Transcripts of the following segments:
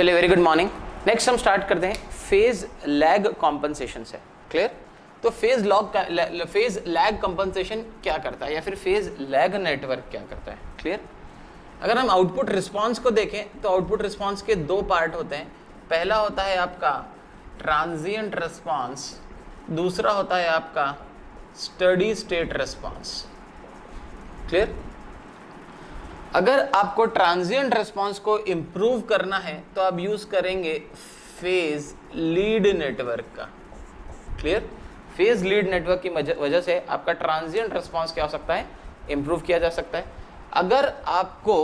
चलिए, very good morning. Next हम start करते हैं फेज लैग कॉम्पनसेशन से। क्लियर? तो फेज लैग कॉम्पनसेशन क्या करता है या फिर फेज लैग नेटवर्क क्या करता है? क्लियर? अगर हम आउटपुट रिस्पांस को देखें तो आउटपुट रिस्पांस के दो पार्ट होते हैं। पहला होता है आपका ट्रांजिएंट रिस्पांस, दूसरा होता है आपका स्टडी स्टेट रिस्पांस। क्लियर? अगर आपको ट्रांजिएंट रिस्पांस को इंप्रूव करना है तो आप यूज करेंगे फेज लीड नेटवर्क का। क्लियर? फेज लीड नेटवर्क की वजह से आपका ट्रांजिएंट रिस्पांस क्या हो सकता है? इंप्रूव किया जा सकता है। अगर आपको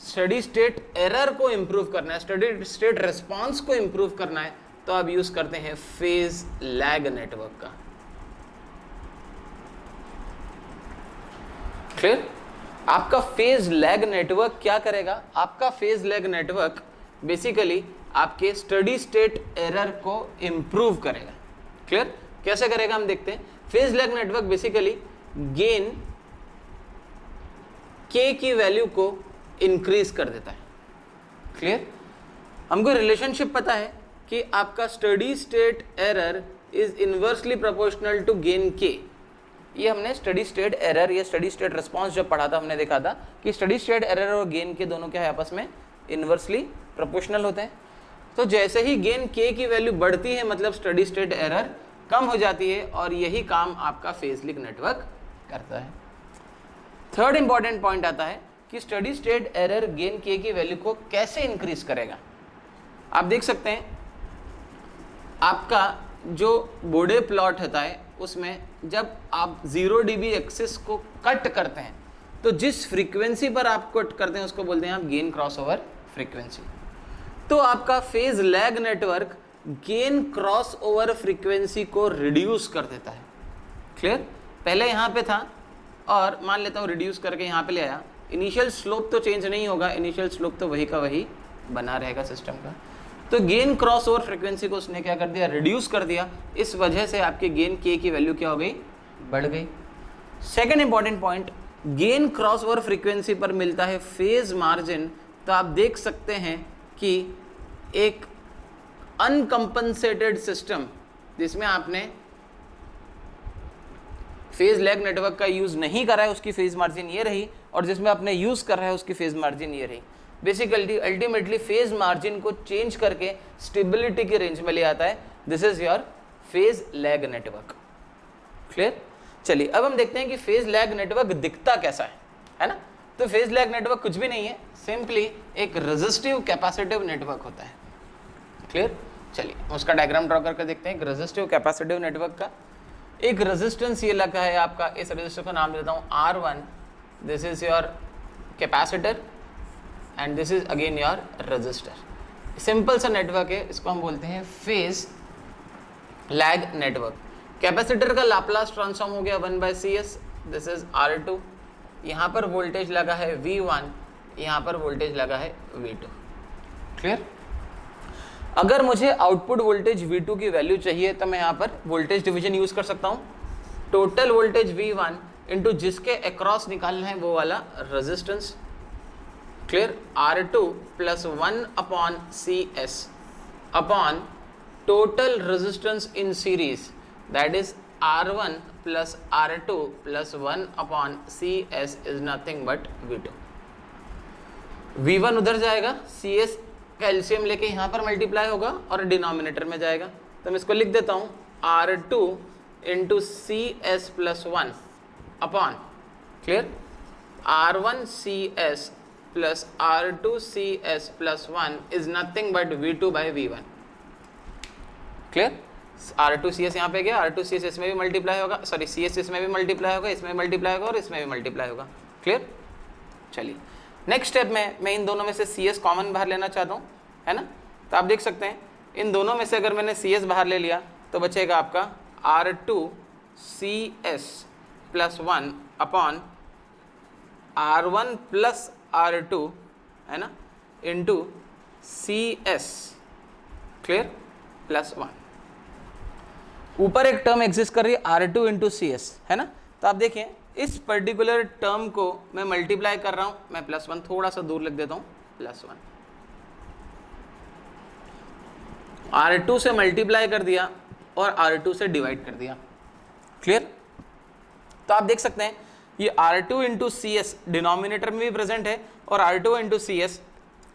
स्टडी स्टेट एरर को इंप्रूव करना है, स्टडी स्टेट रिस्पांस को इंप्रूव करना है, तो आप यूज करते हैं फेज लैग नेटवर्क का। क्लियर? आपका फेज लैग नेटवर्क क्या करेगा? आपका फेज लैग नेटवर्क बेसिकली आपके स्टडी स्टेट एरर को इंप्रूव करेगा। क्लियर? कैसे करेगा हम देखते हैं। Phase lag network basically gain के की वैल्यू को इंक्रीज कर देता है। क्लियर? हमको रिलेशनशिप पता है कि आपका steady state error is inversely proportional to gain के। ये हमने स्टडी स्टेट एरर या स्टडी स्टेट रिस्पांस जब पढ़ा था हमने देखा था कि स्टडी स्टेट एरर और गेन के दोनों क्या है, आपस में इनवर्सली प्रोपोर्शनल होते हैं। तो जैसे ही गेन के की वैल्यू बढ़ती है मतलब स्टडी स्टेट एरर कम हो जाती है, और यही काम आपका फेज लैग नेटवर्क करता है। थर्ड इंपॉर्टेंट पॉइंट आता है कि स्टडी स्टेट एरर गेन के की वैल्यू को कैसे इंक्रीज करेगा। आप देख सकते हैं आपका जो बोडे प्लॉट होता है उसमें जब आप 0 dB एक्सिस को कट करते हैं तो जिस फ्रीक्वेंसी पर आप कट करते हैं उसको बोलते हैं आप गेन क्रॉसओवर फ्रीक्वेंसी। तो आपका phase lag network gain crossover frequency को रिड्यूस कर देता है। क्लियर? पहले यहाँ पे था और मान लेता हूँ रिड्यूस करके यहाँ पे ले आया। इनिशियल स्लोप तो चेंज नहीं होगा, इनिशियल स्लोप तो वही का वही बना रहेगा सिस्टम का। तो गेन क्रॉस ओवर फ्रीक्वेंसी को उसने क्या कर दिया? रिड्यूस कर दिया। इस वजह से आपके गेन के की वैल्यू क्या हो गई? बढ़ गई। Second important point, gain cross over frequency पर मिलता है फेज मार्जिन। तो आप देख सकते हैं कि एक अनकंपनसेटेड सिस्टम जिसमें आपने फेज लैग नेटवर्क का यूज नहीं करा है उसकी फेज मार्जिन ये रही, और जिसमें आपने यूज कर रहा है उसकी फेज मार्जिन ये रही। बेसिकली अल्टीमेटली फेज मार्जिन को चेंज करके स्टेबिलिटी के रेंज में ले आता है। This is your phase lag network. Clear? चलिए अब हम देखते हैं कि फेज लैग नेटवर्क दिखता कैसा है ना? तो फेज लैग नेटवर्क कुछ भी नहीं है, सिंपली एक रेजिस्टिव कैपेसिटिव नेटवर्क होता है। क्लियर? चलिए उसका डायग्राम ड्रॉ करके देखते हैं। एक रेजिस्टिव कैपेसिटिव नेटवर्क का एक रेजिस्टेंस ये लगा है आपका, इस रेजिस्टर का नाम देता हूँ R1। This is your capacitor and this is again your register. Simple सा नेटवर्क है, इसको हम बोलते हैं फेज लैग नेटवर्क। कैपेसिटर का लाप्लास ट्रांसफॉर्म हो गया 1/CS। This is R2। यहाँ पर वोल्टेज लगा है V1, यहाँ पर वोल्टेज लगा है V2। क्लियर? अगर मुझे आउटपुट वोल्टेज V2 की वैल्यू चाहिए तो मैं यहाँ पर वोल्टेज डिवीजन यूज कर सकता हूँ। टोटल वोल्टेज V1 इंटू जिसके अक्रॉस निकालना है वो वाला resistance. Clear? R2 plus 1/CS upon total resistance in series, that is R1 plus R2 plus 1/CS is nothing but V2। V1 उधर जाएगा, CS का एलसीएम लेके यहाँ पर मल्टीप्लाई होगा और डिनोमिनेटर में जाएगा। तो मैं इसको लिख देता हूँ R2 into CS plus 1 upon, clear, R1CS plus R2CS plus 1 is nothing but V2 by V1। Clear? R2CS यहाँ पे गया, R2CS इसमें भी मल्टीप्लाई होगा, सॉरी CS इसमें भी मल्टीप्लाई होगा, इसमें मल्टीप्लाई होगा और इसमें भी मल्टीप्लाई होगा। क्लियर? चलिए नेक्स्ट स्टेप में मैं इन दोनों में से CS कॉमन बाहर लेना चाहता हूँ, है ना? तो आप देख सकते हैं इन दोनों में से अगर मैंने CS बाहर ले लिया तो बचेगा आपका R2CS plus 1 upon R1 plus R2, है ना, इंटू CS, क्लियर, प्लस 1। ऊपर एक टर्म एग्जिस्ट कर रही है R2 इंटू CS, है ना? तो आप देखिए इस पर्टिकुलर टर्म को मैं मल्टीप्लाई कर रहा हूँ, मैं +1 थोड़ा सा दूर लिख देता हूँ, +1। R2 से मल्टीप्लाई कर दिया और R2 से डिवाइड कर दिया। क्लियर? तो आप देख सकते हैं ये R2 into C S denominator में भी प्रेजेंट है और R2 into C S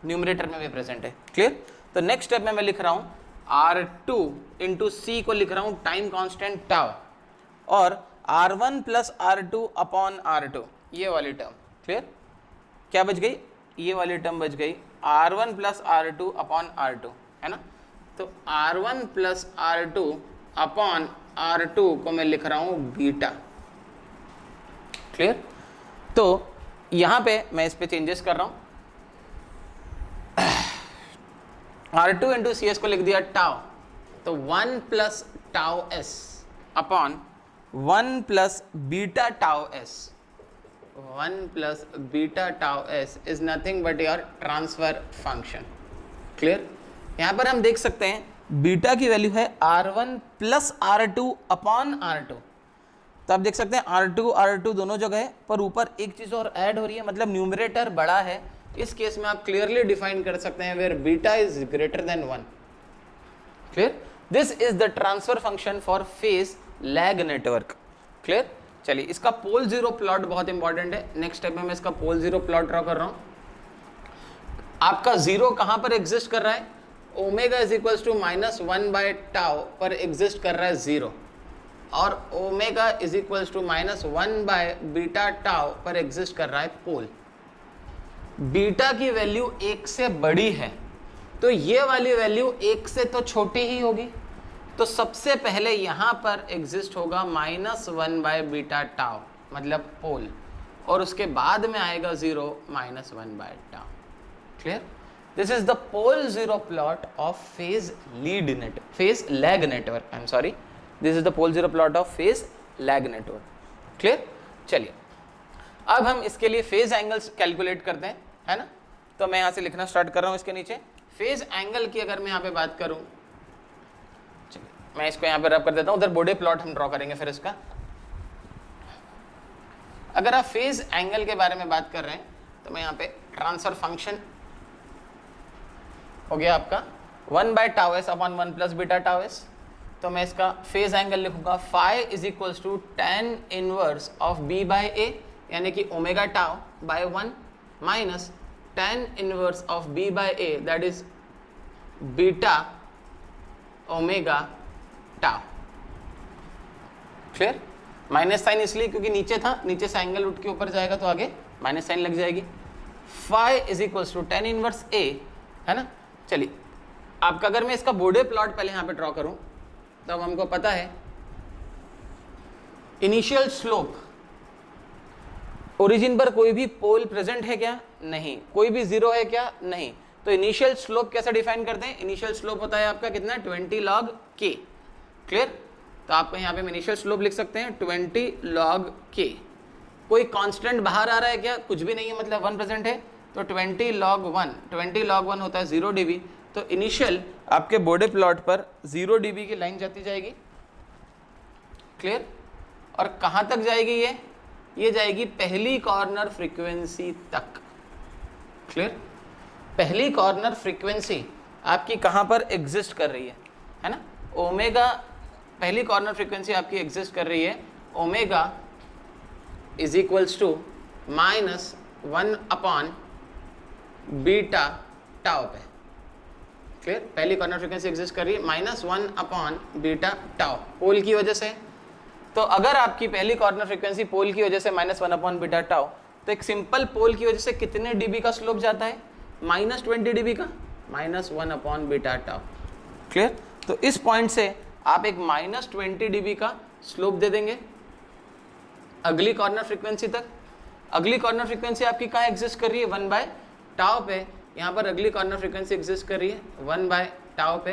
numerator में भी प्रेजेंट है। क्लियर? तो नेक्स्ट स्टेप में मैं लिख रहा हूँ R2 इंटू सी को लिख रहा हूँ टाइम कांस्टेंट टाउ और R1 plus R2 upon R2, ये वाली टर्म। क्लियर? क्या बच गई? ये वाली टर्म बच गई R1 plus R2 upon R2, है ना? तो R1 plus R2 upon R2 को मैं लिख रहा हूँ बीटा। क्लियर? तो यहां पे मैं इस पे चेंजेस कर रहा हूं। R2 इंटू सी एस को लिख दिया टाउ, तो 1 plus tau s upon 1 plus beta tau S. 1 plus beta tau S is nothing but your transfer function. Clear? यहां पर हम देख सकते हैं बीटा की वैल्यू है R1 plus R2 upon R2। तो आप देख सकते हैं R2 दोनों जगह है, पर ऊपर एक चीज और ऐड हो रही है, मतलब न्यूमरेटर बड़ा है। इस केस में आप क्लियरली डिफाइन कर सकते हैं where beta is greater than 1। Clear? This is the transfer function for phase lag network. Clear? चलिए, इसका पोल जीरो प्लॉट बहुत इंपॉर्टेंट है। नेक्स्ट स्टेप में मैं इसका पोल जीरो प्लॉट ड्रॉ कर रहा हूं। आपका जीरो कहां पर एग्जिस्ट कर रहा है? Omega is equals to -1 tau पर एग्जिस्ट कर रहा है जीरो, और omega is equals to -1 beta tau पर एग्जिस्ट कर रहा है पोल। बीटा की वैल्यू 1 से बड़ी है, तो ये वाली वैल्यू 1 से तो छोटी ही होगी, तो सबसे पहले यहां पर एग्जिस्ट होगा -1 बीटा टाउ, मतलब पोल, और उसके बाद में आएगा 0 -1 tau. Clear? This is the pole zero plot of phase lag network. I am sorry, this is the pole zero plot of phase lag network. Clear? चलिए, अब हम इसके लिए फेज एंगल्स कैलकुलेट करते हैं, है ना? तो मैं यहां से लिखना स्टार्ट कर रहा हूं इसके नीचे फेज एंगल की। अगर मैं यहाँ पे बात करूं, चलिए मैं इसको यहाँ पे रब कर देता हूं, उधर बॉडी प्लॉट हम ड्रॉ करेंगे फिर इसका। अगर आप फेज एंगल के बारे में बात कर रहे हैं तो मैं यहाँ पे ट्रांसफर फंक्शन हो गया आपका 1 tau s upon 1 plus beta tau s. तो मैं इसका फेज एंगल लिखूंगा phi is equals to tan inverse of b by a, यानी कि omega tau by 1 minus tan inverse of b by a, that is beta omega tau. Clear? Minus sign इसलिए क्योंकि नीचे था, नीचे से एंगल उठ के ऊपर जाएगा तो आगे माइनस साइन लग जाएगी। Phi is equals to tan inverse a, है ना? चलिए, आपका अगर मैं इसका बॉडी प्लॉट पहले यहाँ पे ड्रॉ करूं तो अब हमको पता है इनिशियल स्लोप, ओरिजिन पर कोई भी पोल प्रेजेंट है क्या? नहीं। कोई भी जीरो है क्या? नहीं। तो इनिशियल स्लोप कैसे डिफाइन करते हैं? इनिशियल स्लोप होता है आपका कितना? 20 log k। क्लियर? तो आप यहाँ पे इनिशियल स्लोप लिख सकते हैं 20 log k। कोई कांस्टेंट बाहर आ रहा है क्या? कुछ भी नहीं है, मतलब 1 प्रेजेंट है, तो 20 log 1 होता है 0 dB। तो इनिशियल आपके बॉडी प्लॉट पर 0 dB की लाइन जाती जाएगी। क्लियर? और कहां तक जाएगी ये जाएगी पहली कॉर्नर फ्रीक्वेंसी तक। क्लियर? पहली कॉर्नर फ्रीक्वेंसी आपकी कहां पर एग्जिस्ट कर रही है ना? ओमेगा, पहली कॉर्नर फ्रीक्वेंसी आपकी एग्जिस्ट कर रही है omega is equals to -1 upon beta tau पे। क्लियर? पहली कॉर्नर फ्रीक्वेंसी एग्जिस्ट कर रही है -1 अपॉन बीटा टाउ पोल की वजह से। तो अगर आपकी पहली कॉर्नर फ्रीक्वेंसी पोल की वजह से -1 अपॉन बीटा टाउ, तो एक सिंपल पोल की वजह से कितने dB का स्लोप जाता है? -20 dB का, -1 अपॉन बीटा टाउ। क्लियर? तो इस पॉइंट से आप एक -20 dB का स्लोप दे देंगे अगली कॉर्नर फ्रीक्वेंसी तक। अगली कॉर्नर फ्रीक्वेंसी आपकी कहाँ एग्जिस्ट कर रही है? 1 टाउ पे। यहाँ पर अगली कॉर्नर फ्रीक्वेंसी एग्जिस्ट कर रही है 1 टाउ पे।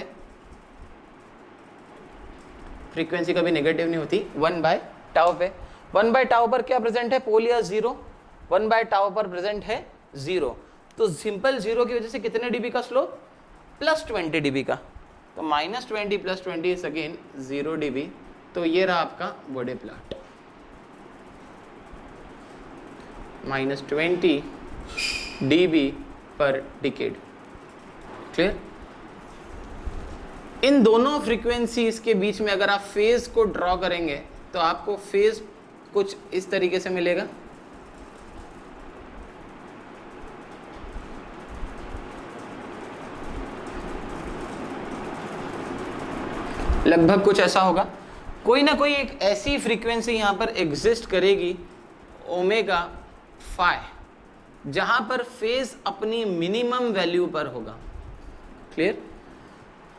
फ्रीक्वेंसी कभी नेगेटिव नहीं होती। 1 टाउ पे, 1 टाउ पर क्या प्रेजेंट है? पोल या जीरो? 1 टाउ पर प्रेजेंट है जीरो। तो सिंपल जीरो की वजह से कितने dB का स्लोप? +20 dB का। तो -20 + 20 इज अगेन 0 dB। तो ये रहा आपका बॉडी प्लॉट, -20 dB पर डिकेड। क्लियर? इन दोनों फ्रीक्वेंसीज के बीच में अगर आप फेज को ड्रॉ करेंगे तो आपको फेज कुछ इस तरीके से मिलेगा। लगभग कुछ ऐसा होगा। कोई ना कोई एक ऐसी फ्रीक्वेंसी यहां पर एग्जिस्ट करेगी ओमेगा फाई, जहां पर फेज अपनी मिनिमम वैल्यू पर होगा। क्लियर?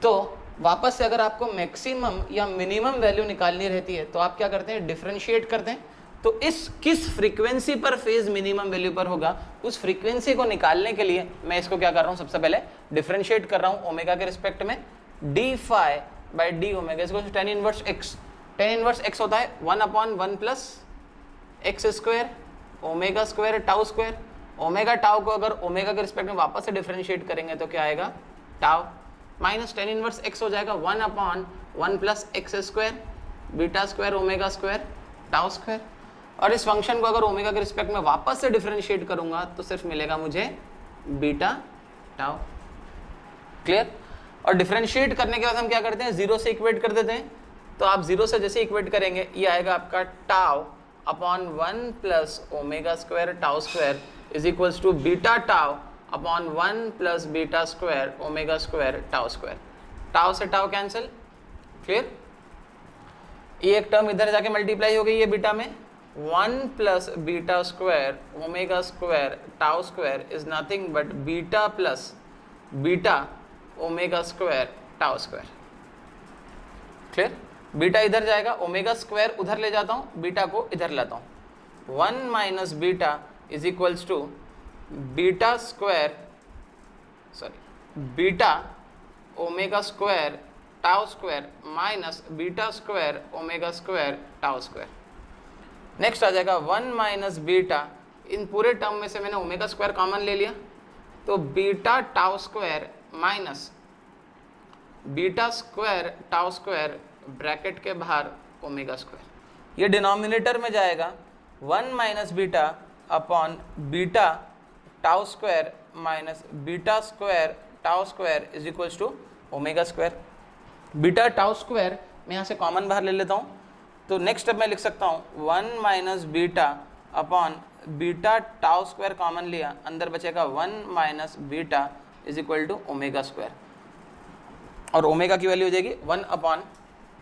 तो वापस से अगर आपको मैक्सिमम या मिनिमम वैल्यू निकालनी रहती है तो आप क्या करते हैं, डिफरेंशिएट करते हैं। तो इस किस फ्रीक्वेंसी पर फेज मिनिमम वैल्यू पर होगा, उस फ्रीक्वेंसी को निकालने के लिए मैं इसको क्या कर रहा हूं, सबसे पहले डिफरेंशिएट कर रहा हूं ओमेगा के रिस्पेक्ट में। D phi by D omega इसको tan inverse x. Tan inverse x होता है 1/1 plus x square omega square tau square. Omega tau को अगर ओमेगा के रिस्पेक्ट में वापस से डिफरेंशिएट करेंगे तो क्या आएगा, tau minus ten inverse x हो जाएगा 1/1 plus x square beta square omega square tau square. और इस फंक्शन को अगर ओमेगा के रिस्पेक्ट में वापस से डिफरेंशिएट करूंगा तो सिर्फ मिलेगा मुझे बीटा टाउ। क्लियर? और डिफरेंशिएट करने के बाद हम क्या करते हैं, जीरो से इक्वेट कर देते हैं। तो आप जीरो से जैसे इक्वेट करेंगे ये आएगा आपका tau upon 1 plus omega square tau square is equals to beta tau upon 1 plus beta square omega square tau square. Tau से टाउ कैंसिल। क्लियर? ये एक टर्म इधर जाके मल्टीप्लाई हो गई है बीटा में। 1 plus beta square omega square tau square is nothing but beta plus beta omega square tau square. Clear? Beta इधर जाएगा, ओमेगा स्क्वायर उधर ले जाता हूं, बीटा को इधर लाता हूं। 1 minus beta is equals to beta square beta omega square tau square minus beta square omega square tau square. Next आ जाएगा 1 माइनस बीटा, इन पूरे टर्म में से मैंने ओमेगा स्क्वायर कॉमन ले लिया तो beta tau square minus beta square tau square bracket के बाहर ओमेगा स्क्वायर। ये डिनोमिनेटर में जाएगा 1 minus beta upon beta tau square minus beta square tau square is equals to omega square. Beta tau square मैं यहाँ से common बाहर ले लेता हूँ तो नेक्स्ट स्टेप में लिख सकता हूँ 1 minus beta upon beta tau square common लिया, अंदर बचेगा 1 minus beta is equal to omega square. और ओमेगा की वैल्यू हो जाएगी 1 अपॉन,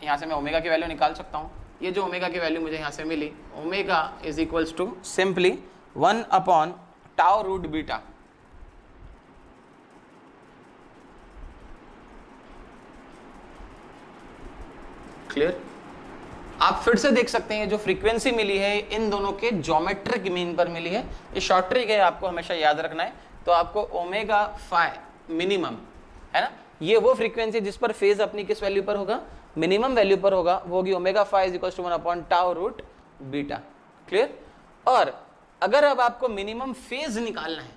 यहाँ से मैं ओमेगा की वैल्यू निकाल सकता हूँ। ये जो ओमेगा की वैल्यू मुझे यहाँ से मिली, omega is equals to simply 1 upon tau root beta. Clear? आप फिर से देख सकते हैं जो फ्रीक्वेंसी मिली है इन दोनों के ज्योमेट्रिक मीन पर मिली है। ये शॉर्ट ट्रिक है, आपको हमेशा याद रखना है। तो आपको ओमेगा फाई मिनिमम है ना, ये वो फ्रीक्वेंसी जिस पर फेज अपनी किस वैल्यू पर होगा, मिनिमम वैल्यू पर होगा, वो होगी omega phi is equal to 1 upon tau root beta. Clear? और अगर अब आपको मिनिमम फेज निकालना है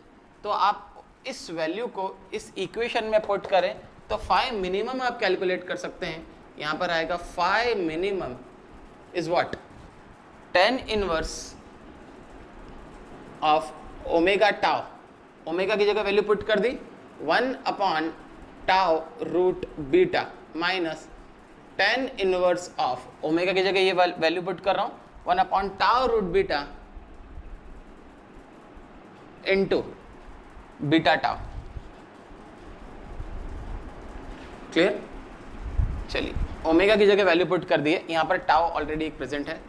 तो आप इस वैल्यू को इस इक्वेशन में पुट करें तो फाई मिनिमम आप कैलकुलेट कर सकते हैं। यहाँ पर आएगा phi minimum is what, tan inverse of omega tau. Omega की जगह वैल्यू पुट कर दी 1 upon tau root beta minus tan inverse of omega की जगह ये वैल्यू पुट कर रहा हूं 1 upon tau root beta into beta tau. Clear? चलिए ओमेगा की जगह वैल्यू पुट कर दिए, यहां पर टाउ ऑलरेडी प्रेजेंट है।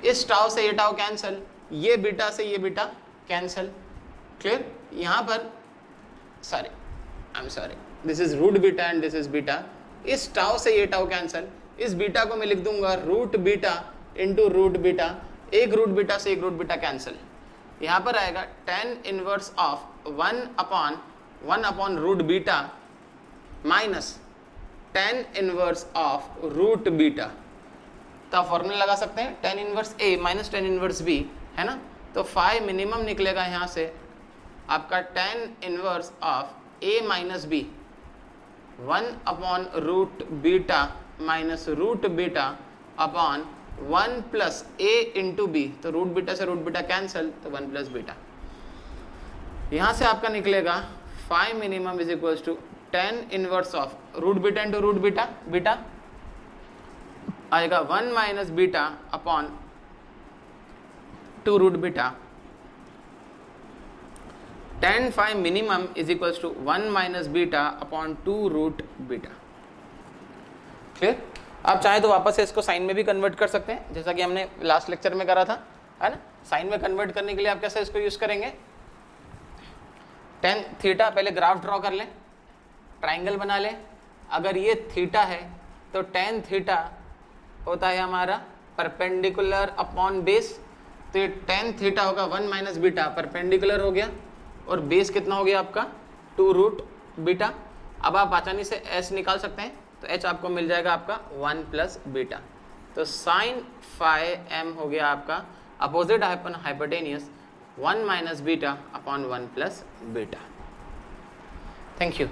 इस टाउ से ये टाउ कैंसिल, ये बीटा से ये बीटा कैंसिल। क्लियर? यहां पर this is root beta and this is beta. इस टाउ से ये टाउ कैंसिल, इस बीटा को मैं लिख दूंगा root beta into root beta, एक रूट बीटा से एक रूट बीटा कैंसिल। यहां पर आएगा tan inverse of 1 upon root beta minus tan inverse of root beta. तो आप फॉर्मूला लगा सकते हैं tan inverse a minus tan inverse b, है ना। तो फाई मिनिमम निकलेगा यहाँ से आपका tan inverse of a minus b 1 upon root beta minus root beta upon 1 plus a into b. तो रूट बीटा से रूट बीटा कैंसिल, तो 1 प्लस बीटा। यहाँ से आपका निकलेगा phi minimum is equals to tan inverse of root beta into root beta, beta आएगा 1 minus beta upon 2 root beta, tan phi minimum is equals to 1 minus beta upon 2 root beta. Clear? आप चाहे तो वापस से इसको sign में भी convert कर सकते हैं, जैसा कि हमने लास्ट लेक्चर में करा था, है ना। साइन में कन्वर्ट करने के लिए आप कैसे इसको यूज करेंगे, tan थीटा, पहले ग्राफ ड्रॉ कर लें, ट्राइंगल बना लें। अगर ये थीटा है तो tan थीटा होता है हमारा परपेंडिकुलर अपॉन बेस, तो ये tan थीटा होगा 1 माइनस बीटा, परपेंडिकुलर हो गया, और बेस कितना हो गया आपका 2 रूट बीटा। अब आप आसानी से s निकाल सकते हैं, तो h आपको मिल जाएगा आपका 1 प्लस बीटा। तो साइन फाई m हो गया आपका opposite hypotenuse 1 minus beta upon 1 plus beta. Thank you.